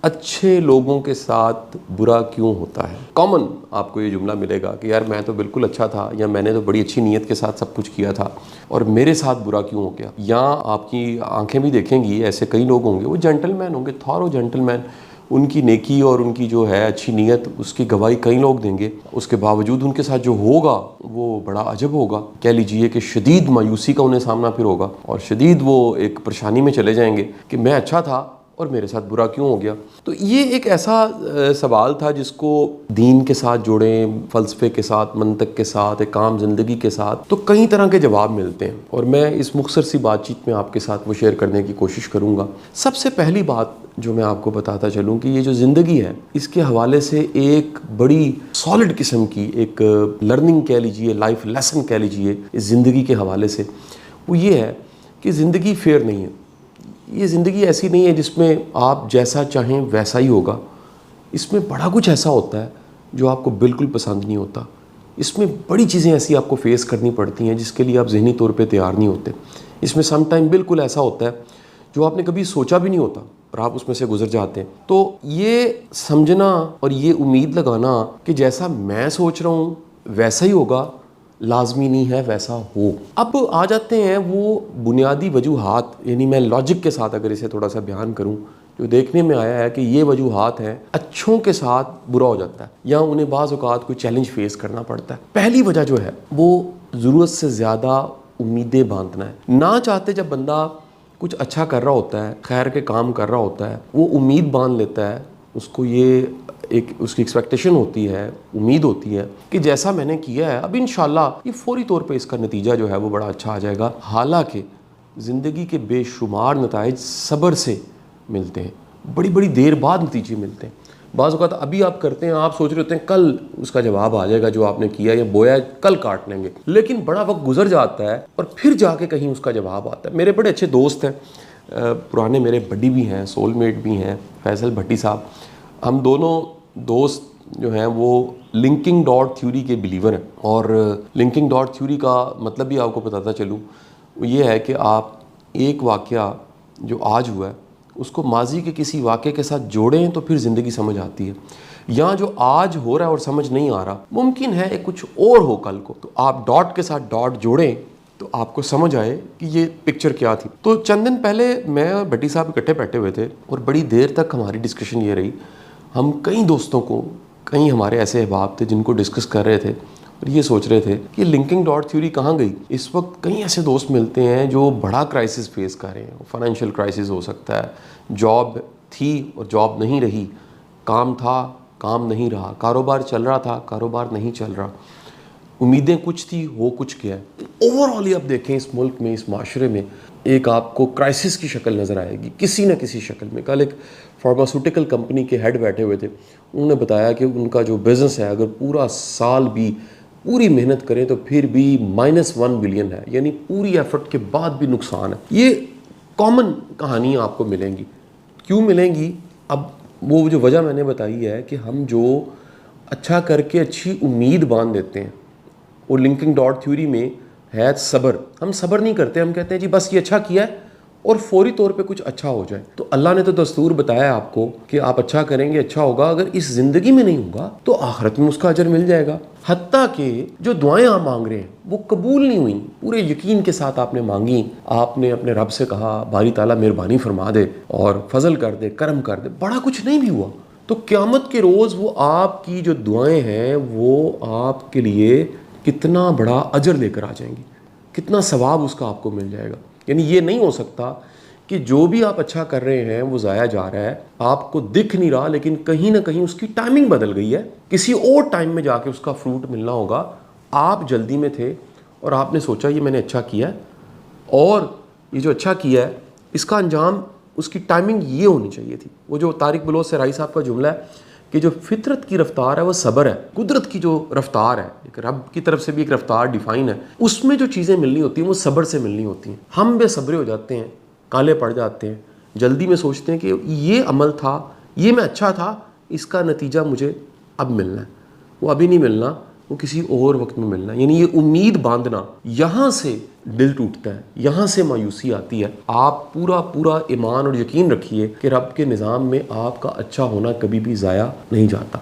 اچھے لوگوں کے ساتھ برا کیوں ہوتا ہے؟ کامن آپ کو یہ جملہ ملے گا کہ یار میں تو بالکل اچھا تھا، یا میں نے تو بڑی اچھی نیت کے ساتھ سب کچھ کیا تھا اور میرے ساتھ برا کیوں ہو گیا۔ یا آپ کی آنکھیں بھی دیکھیں گی، ایسے کئی لوگ ہوں گے، وہ جینٹل مین ہوں گے، تھارو جینٹل مین، ان کی نیکی اور ان کی جو ہے اچھی نیت، اس کی گواہی کئی لوگ دیں گے، اس کے باوجود ان کے ساتھ جو ہوگا وہ بڑا عجب ہوگا۔ کہہ لیجئے کہ شدید مایوسی کا انہیں سامنا پھر ہوگا، اور شدید وہ ایک پریشانی میں چلے جائیں گے کہ میں اچھا تھا اور میرے ساتھ برا کیوں ہو گیا۔ تو یہ ایک ایسا سوال تھا جس کو دین کے ساتھ جوڑیں، فلسفے کے ساتھ، منطق کے ساتھ، ایک عام زندگی کے ساتھ، تو کئی طرح کے جواب ملتے ہیں، اور میں اس مختصر سی بات چیت میں آپ کے ساتھ وہ شیئر کرنے کی کوشش کروں گا۔ سب سے پہلی بات جو میں آپ کو بتاتا چلوں کہ یہ جو زندگی ہے، اس کے حوالے سے ایک بڑی سالڈ قسم کی ایک لرننگ کہہ لیجئے، لائف لیسن کہہ لیجئے اس زندگی کے حوالے سے، وہ یہ ہے کہ زندگی فیئر نہیں ہے۔ یہ زندگی ایسی نہیں ہے جس میں آپ جیسا چاہیں ویسا ہی ہوگا۔ اس میں بڑا کچھ ایسا ہوتا ہے جو آپ کو بالکل پسند نہیں ہوتا۔ اس میں بڑی چیزیں ایسی آپ کو فیس کرنی پڑتی ہیں جس کے لیے آپ ذہنی طور پہ تیار نہیں ہوتے۔ اس میں سم ٹائم بالکل ایسا ہوتا ہے جو آپ نے کبھی سوچا بھی نہیں ہوتا اور آپ اس میں سے گزر جاتے ہیں۔ تو یہ سمجھنا اور یہ امید لگانا کہ جیسا میں سوچ رہا ہوں ویسا ہی ہوگا، لازمی نہیں ہے ویسا ہو۔ اب آ جاتے ہیں وہ بنیادی وجوہات، یعنی میں لاجک کے ساتھ اگر اسے تھوڑا سا بیان کروں، جو دیکھنے میں آیا ہے کہ یہ وجوہات ہیں اچھوں کے ساتھ برا ہو جاتا ہے، یا انہیں بعض اوقات کوئی چیلنج فیس کرنا پڑتا ہے۔ پہلی وجہ جو ہے وہ ضرورت سے زیادہ امیدیں باندھنا ہے۔ نہ چاہتے جب بندہ کچھ اچھا کر رہا ہوتا ہے، خیر کے کام کر رہا ہوتا ہے، وہ امید باندھ لیتا ہے، اس کو یہ ایک اس کی ایکسپیکٹیشن ہوتی ہے، امید ہوتی ہے کہ جیسا میں نے کیا ہے اب انشاءاللہ یہ فوری طور پہ اس کا نتیجہ جو ہے وہ بڑا اچھا آ جائے گا۔ حالانکہ زندگی کے بے شمار نتائج صبر سے ملتے ہیں، بڑی بڑی دیر بعد نتیجے ملتے ہیں۔ بعض اوقات ابھی آپ کرتے ہیں، آپ سوچ رہے ہوتے ہیں کل اس کا جواب آ جائے گا، جو آپ نے کیا یا بویا ہے کل کاٹ لیں گے، لیکن بڑا وقت گزر جاتا ہے اور پھر جا کے کہیں اس کا جواب آتا ہے۔ میرے بڑے اچھے دوست ہیں، پرانے میرے بڈی بھی ہیں، سول میٹ بھی ہیں، فیصل بھٹی صاحب۔ ہم دونوں دوست جو ہیں وہ لنکنگ ڈاٹ تھیوری کے بلیور ہیں، اور لنکنگ ڈاٹ تھیوری کا مطلب بھی آپ کو بتاتا چلوں، وہ یہ ہے کہ آپ ایک واقعہ جو آج ہوا ہے اس کو ماضی کے کسی واقعے کے ساتھ جوڑیں تو پھر زندگی سمجھ آتی ہے، یا جو آج ہو رہا ہے اور سمجھ نہیں آ رہا ممکن ہے ایک کچھ اور ہو کل کو، تو آپ ڈاٹ کے ساتھ ڈاٹ جوڑیں تو آپ کو سمجھ آئے کہ یہ پکچر کیا تھی۔ تو چند دن پہلے میں اور بھٹی صاحب اکٹھے بیٹھے ہوئے تھے، اور بڑی دیر تک ہماری ڈسکشن یہ رہی، ہم کئی دوستوں کو، کئی ہمارے ایسے احباب تھے جن کو ڈسکس کر رہے تھے اور یہ سوچ رہے تھے کہ لنکنگ ڈاٹ تھیوری کہاں گئی۔ اس وقت کئی ایسے دوست ملتے ہیں جو بڑا کرائسس فیس کر رہے ہیں، فائنینشیل کرائسس ہو سکتا ہے، جاب تھی اور جاب نہیں رہی، کام تھا کام نہیں رہا، کاروبار چل رہا تھا کاروبار نہیں چل رہا، امیدیں کچھ تھی ہو کچھ کیا ہے۔ اوور آل آپ دیکھیں اس ملک میں، اس معاشرے میں ایک آپ کو کرائسس کی شکل نظر آئے گی کسی نہ کسی شکل میں۔ کل ایک فارماسیوٹیکل کمپنی کے ہیڈ بیٹھے ہوئے تھے، انہوں نے بتایا کہ ان کا جو بزنس ہے اگر پورا سال بھی پوری محنت کریں تو پھر بھی -1 بلین ہے، یعنی پوری ایفرٹ کے بعد بھی نقصان ہے۔ یہ کامن کہانیاں آپ کو ملیں گی۔ کیوں ملیں گی؟ اب وہ جو وجہ میں نے بتائی ہے کہ ہم جو اچھا کر کے اچھی امید باندھ دیتے ہیں، اور لنکنگ ڈاٹ تھیوری میں ہے صبر، ہم صبر نہیں کرتے، ہم کہتے ہیں جی بس یہ اچھا کیا ہے اور فوری طور پہ کچھ اچھا ہو جائے۔ تو اللہ نے تو دستور بتایا آپ کو کہ آپ اچھا کریں گے اچھا ہوگا، اگر اس زندگی میں نہیں ہوگا تو آخرت میں اس کا اجر مل جائے گا۔ حتیٰ کہ جو دعائیں آپ مانگ رہے ہیں وہ قبول نہیں ہوئیں، پورے یقین کے ساتھ آپ نے مانگی، آپ نے اپنے رب سے کہا باری تعالیٰ مہربانی فرما دے اور فضل کر دے، کرم کر دے، بڑا کچھ نہیں بھی ہوا، تو قیامت کے روز وہ آپ کی جو دعائیں ہیں وہ آپ کے لیے کتنا بڑا اجر لے کر آ جائیں گی، کتنا ثواب اس کا آپ کو مل جائے گا۔ یعنی یہ نہیں ہو سکتا کہ جو بھی آپ اچھا کر رہے ہیں وہ ضائع جا رہا ہے، آپ کو دکھ نہیں رہا، لیکن کہیں نہ کہیں اس کی ٹائمنگ بدل گئی ہے، کسی اور ٹائم میں جا کے اس کا فروٹ ملنا ہوگا۔ آپ جلدی میں تھے اور آپ نے سوچا یہ میں نے اچھا کیا ہے، اور یہ جو اچھا کیا ہے اس کا انجام، اس کی ٹائمنگ یہ ہونی چاہیے تھی۔ وہ جو طارق بلوچ سرائی صاحب کا جملہ ہے کہ جو فطرت کی رفتار ہے وہ صبر ہے، قدرت کی جو رفتار ہے، ایک رب کی طرف سے بھی ایک رفتار ڈیفائن ہے، اس میں جو چیزیں ملنی ہوتی ہیں وہ صبر سے ملنی ہوتی ہیں۔ ہم بے صبرے ہو جاتے ہیں، کالے پڑ جاتے ہیں، جلدی میں سوچتے ہیں کہ یہ عمل تھا، یہ میں اچھا تھا، اس کا نتیجہ مجھے اب ملنا ہے، وہ ابھی نہیں ملنا، وہ کسی اور وقت میں ملنا ہے۔ یعنی یہ امید باندھنا، یہاں سے دل ٹوٹتا ہے، یہاں سے مایوسی آتی ہے، آپ پورا پورا ایمان اور یقین رکھیے کہ رب کے نظام میں آپ کا اچھا ہونا کبھی بھی ضائع نہیں جاتا۔